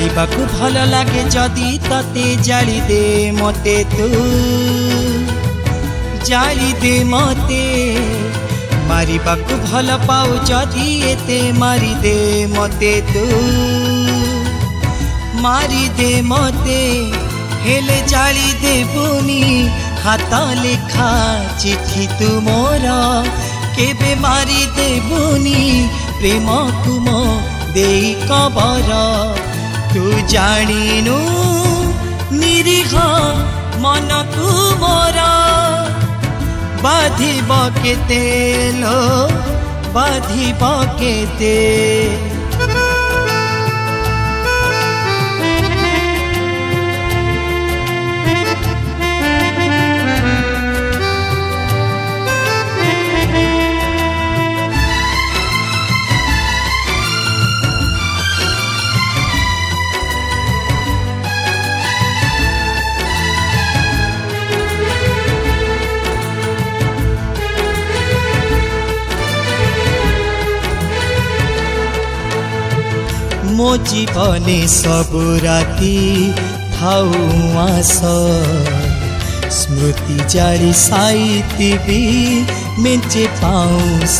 जालिबाकु भल लागे जदि तते जाली दे मते तू जाली दे मते मारिबाकु भल पाऊ जदि एते मारी दे मते तू मारी दे मते हेले जाली देबुनी हाथ लेखा चिठी तू मोर केबे मारी देबुनी प्रेम को मो देई कबर तू जानिनु निरीह मन को मोर बाधिब केते लो बाधिब केते मो जीवने सबु राति थाऊ आस स्मृति जाली साइतिबी मेचे पाऊस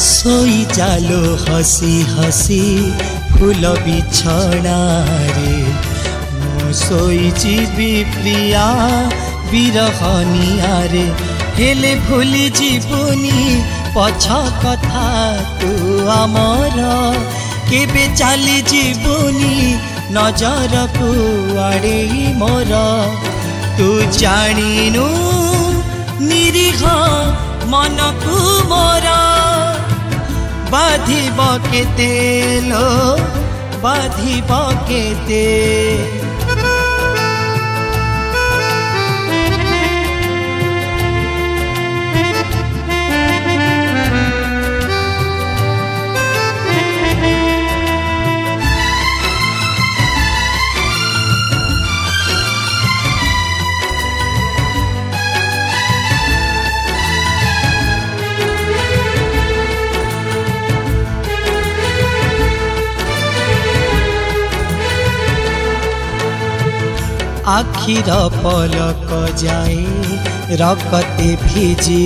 सोई जालो हसी हसी फूल बिछड़ा रे मो सोई जीवी प्रिया बिरहनिया रे हेले भूली जीवनी पछ कथा तू आमर केबे चाली जीवनी नजर को आड़े मोर तू जानिनु निरीह मन को मोर बाधिब केते लो बाधिब केते आखिर पलक जाए रकते भिजी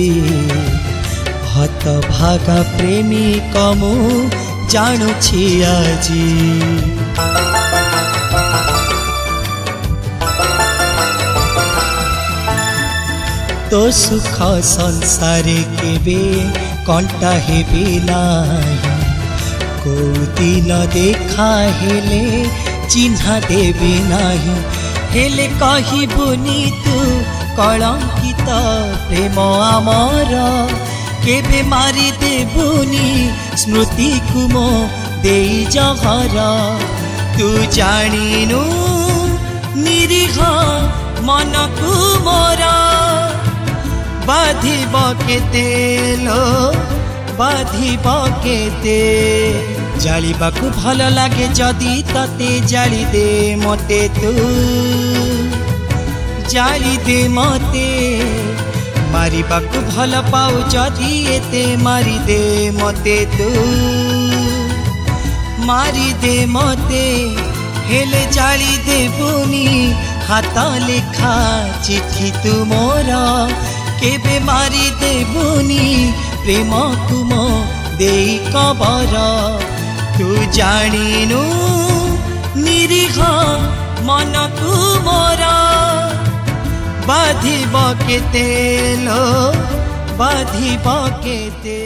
हत भागा प्रेमी कमु जानुछि आजी तो सुख संसारे केबे कंटा हेबे नाही को दिन देखा हेले चिन्हा देबे नाही हेले कहिबुनी तू कलंकित प्रेम आमर केबे मारी देबुनी स्मृति को मो देई जहर तू जानिनु निरीह मन को मोर बाधिब केते लो बाधिब केते जालिबाकु भल लागे जदि तते जाली दे मते तू जाली दे मते मारिबाकु भल पाऊ जदि एते मारी दे मते तू मारी दे मते हेले जाली देबुनी हाथ लेखा चिठी तू मोर केबे मारी देबुनी प्रेम को मो देई कबर तू जानिनु निरीह मन को मोर बाधिब केते लो बाधिब केते।